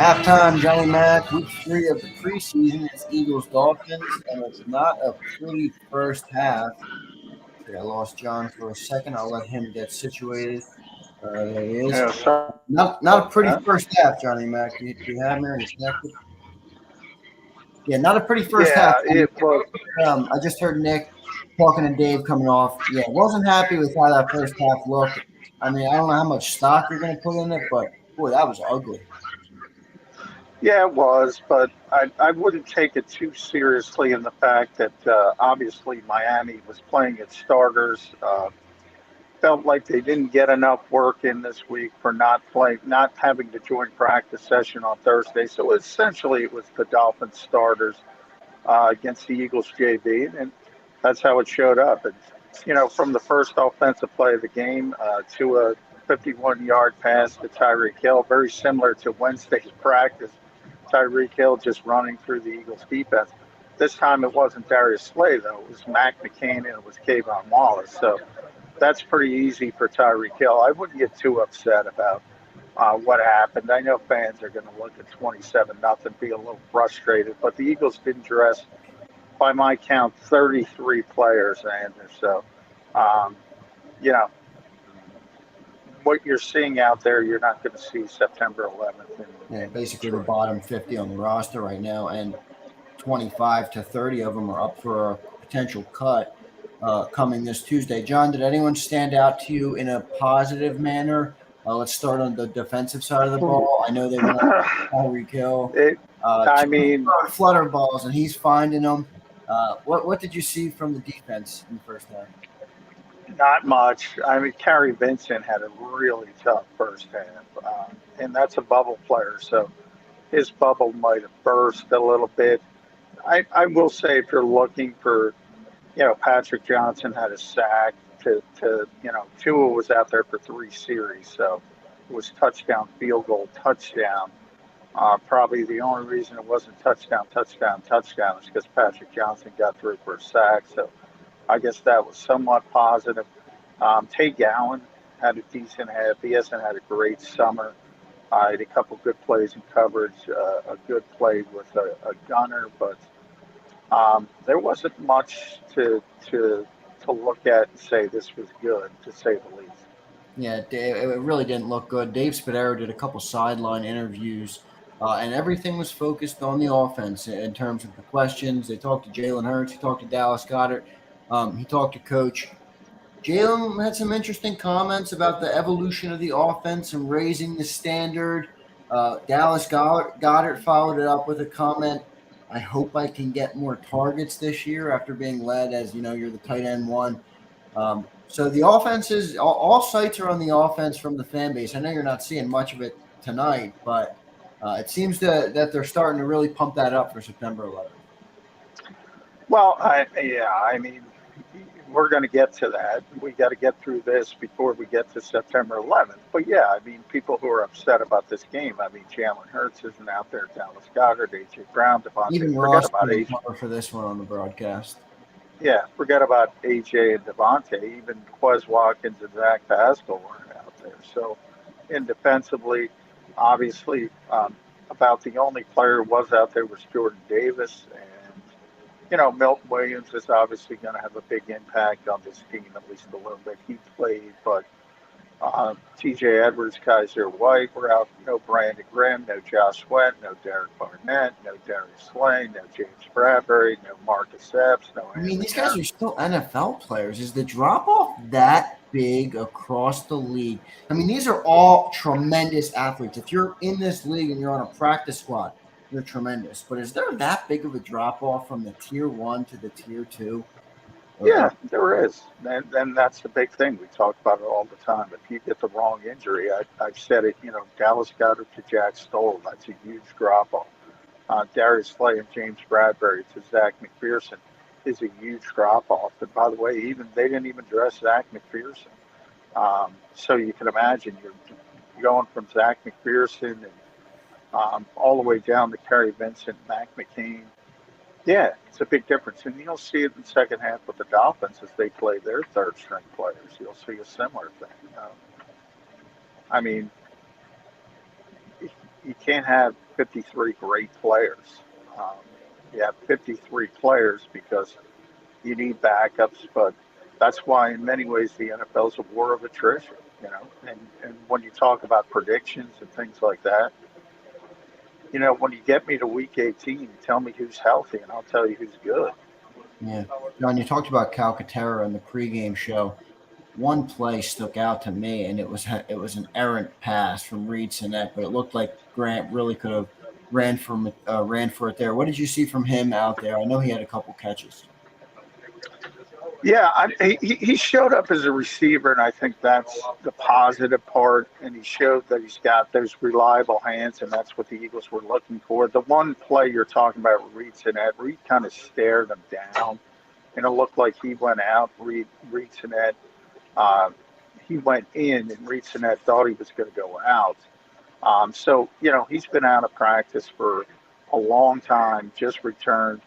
Halftime, Johnny Mac, week 3 of the preseason. It's Eagles Dolphins, and it's not a pretty first half. I lost John for a second. I'll let him get situated. There he is. Yeah, sorry Not a pretty about first half, Johnny Mac. Do you have me? Are you connected? Yeah, not a pretty that. first half. Yeah, it was. I just heard Nick talking to Dave coming off. Yeah, wasn't happy with how that first half looked. I mean, I don't know how much stock you're going to put in it, but boy, that was ugly. Yeah, it was, but I wouldn't take it too seriously in the fact that obviously Miami was playing its starters. Felt like they didn't get enough work in this week for not having to join practice session on Thursday. So essentially, it was the Dolphins starters against the Eagles JV, and that's how it showed up. And from the first offensive play of the game to a 51-yard pass to Tyreek Hill, very similar to Wednesday's practice. Tyreek Hill just running through the Eagles defense. This time it wasn't Darius Slay though; it was Mac McCain and it was Kayvon Wallace. So that's pretty easy for Tyreek Hill. I wouldn't get too upset about what happened. I know fans are going to look at 27-0, be a little frustrated, but the Eagles didn't dress, by my count, 33 players, Andrew. So, um, you know, what you're seeing out there, you're not going to see September 11th Yeah, in basically the Detroit. bottom 50 on the roster right now, and 25 to 30 of them are up for a potential cut coming this Tuesday. John, did anyone stand out to you in a positive manner? Let's start on the defensive side of the ball. I know they went on Tyreek Hill, it, I two mean, flutter balls, and he's finding them. What did you see from the defense in the first half? not much. I mean, Kerry Vincent had a really tough first half, and that's a bubble player, so his bubble might have burst a little bit. I will say if you're looking for, Patrick Johnson had a sack Tua was out there for 3 series, so it was touchdown, field goal, touchdown. Probably the only reason it wasn't touchdown, touchdown, touchdown is because Patrick Johnson got through for a sack. So I guess that was somewhat positive. Tay Gowan had a decent half. He hasn't had a great summer. I had a couple good plays in coverage, a good play with a gunner, but there wasn't much to look at and say this was good, to say the least. Yeah, Dave, it really didn't look good. Dave Spadaro did a couple sideline interviews, and everything was focused on the offense in terms of the questions. They talked to Jalen Hurts, he talked to Dallas Goddard, he talked to Coach. Jalen had some interesting comments about the evolution of the offense and raising the standard. Dallas Goddard followed it up with a comment. I hope I can get more targets this year after being led as you're the tight end one. So the offense is all sights are on the offense from the fan base. I know you're not seeing much of it tonight, but it seems that they're starting to really pump that up for September 11th. Well, I mean, we're going to get to that. We got to get through this before we get to September 11th. But yeah, I mean, people who are upset about this game. I mean, Jalen Hurts isn't out there. Dallas Goddard, AJ Brown, Devontae. Even Forget Ross about didn't AJ. cover for this one on the broadcast. Yeah, forget about AJ and Devontae. Even Quez Watkins and Zach Pascal weren't out there. So, and defensively, obviously, about the only player who was out there was Jordan Davis, and Milton Williams is obviously going to have a big impact on this team, at least a little bit. He played, but TJ Edwards, Kaiser White were out. No Brandon Graham, no Josh Sweat, no Derek Barnett, no Darius Slay, no James Bradbury, no Marcus Epps, no I mean, Anthony these guys are Harris. still NFL players. Is the drop off that big across the league? I mean, these are all tremendous athletes. If you're in this league and you're on a practice squad, you're tremendous. But is there that big of a drop off from the tier one to the tier two? Yeah, there is. And that's the big thing. We talk about it all the time. If you get the wrong injury, I've said it, Dallas Goddard to Jack Stoll, that's a huge drop off. Darius Slay and James Bradbury to Zach McPherson is a huge drop off. And by the way, even they didn't even dress Zach McPherson. So you can imagine you're going from Zach McPherson and all the way down to Kerry Vincent, Mac McCain. Yeah, it's a big difference. And you'll see it in the second half with the Dolphins as they play their third string players. You'll see a similar thing. I mean, you can't have 53 great players. Um, you have 53 players because you need backups, but that's why, in many ways, the NFL is a war of attrition. And when you talk about predictions and things like that, when you get me to week 18, tell me who's healthy, and I'll tell you who's good. Yeah. John, you talked about Calcaterra in the pregame show. One play stuck out to me, and it was an errant pass from Reed Sinnett, but it looked like Grant really could have ran for it there. What did you see from him out there? I know he had a couple catches. Yeah, he showed up as a receiver, and I think that's the positive part. And he showed that he's got those reliable hands, and that's what the Eagles were looking for. The one play you're talking about, Reed Sinnett, Reed kind of stared him down, and it looked like he went out. Reed Sinnett, uh, he went in, and Reed Sinnett thought he was going to go out. So, he's been out of practice for a long time, just returned.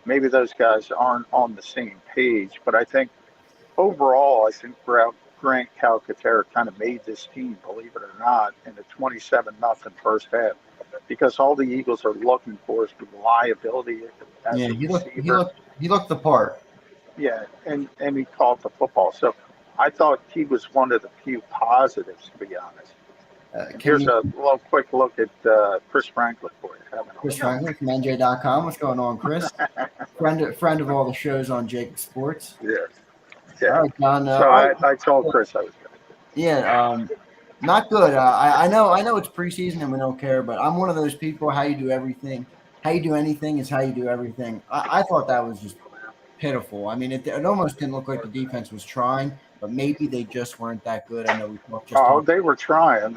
Maybe those guys aren't on the same page, but I think overall, I think Grant Calcaterra kind of made this team, believe it or not, in the 27-0 first half, because all the Eagles are looking for is reliability as Yeah, a he looked he receiver. looked he looked the part. Yeah, and he caught the football. So I thought he was one of the few positives, to be honest. And Can here's we a little quick look at Chris Franklin for you. Chris Franklin from NJ.com? What's going on, Chris? Friend of all the shows on JAKIB Sports. Yeah, All yeah. right, John. So I told Chris I was going to. Yeah, not good. I know it's preseason and we don't care, but I'm one of those people. How you do everything, how you do anything is how you do everything. I thought that was just pitiful. I mean, it almost didn't look like the defense was trying, but maybe they just weren't that good. I know we just Oh, talked. they were trying.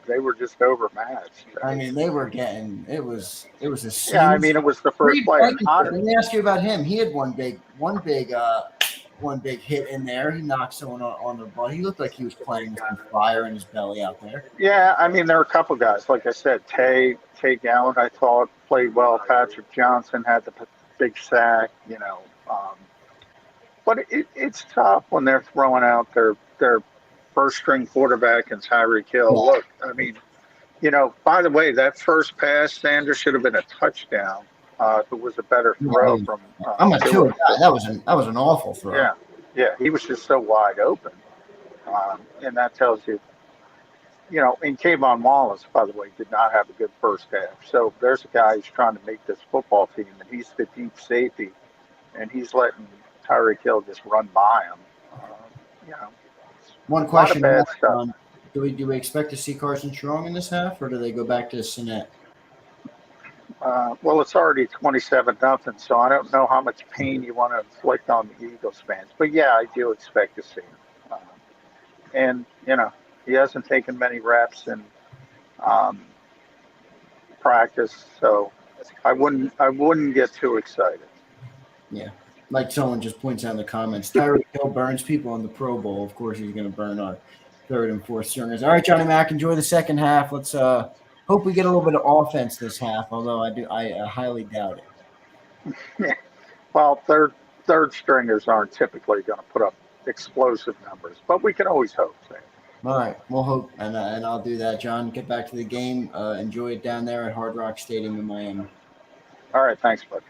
They were just overmatched. I mean, they were getting it was a Yeah, I snooze. mean, it was the first Reed play. And Blankenship, let me ask you about him. He had one big hit in there. He knocked someone on the butt. He looked like he was playing with some fire in his belly out there. yeah, I mean, there were a couple guys. Like I said, Tay Gowan, I thought played well. Patrick Johnson had the big sack. But it's tough when they're throwing out their first string quarterback and Tyreek Hill. Yeah, Look, I mean, by the way, that first pass, Sanders should have been a touchdown. If it was a better throw from I'm a Tua. two guy. That was an awful throw. Yeah, yeah, he was just so wide open, and that tells you, And Kayvon Wallace, by the way, did not have a good first half. So there's a guy who's trying to make this football team, and he's the deep safety, and he's letting Tyreek Hill just run by him. Uh, you know, One a lot of question bad more, stuff. do we expect to see Carson Strong in this half, or do they go back to Sinnett? Well, it's already 27-0, so I don't know how much pain you want to inflict on the Eagles fans. But yeah, I do expect to see him. And he hasn't taken many reps in um, practice, so I wouldn't get too excited. Yeah. Like someone just points out in the comments, Tyreek Hill burns people in the Pro Bowl. Of course, he's going to burn our third and fourth stringers. All right, Johnny Mac, enjoy the second half. Let's hope we get a little bit of offense this half, although I highly doubt it. Well, third stringers aren't typically going to put up explosive numbers, but we can always hope. So. All right, we'll hope, and I'll do that, John. Get back to the game. Enjoy it down there at Hard Rock Stadium in Miami. All right, thanks, bud.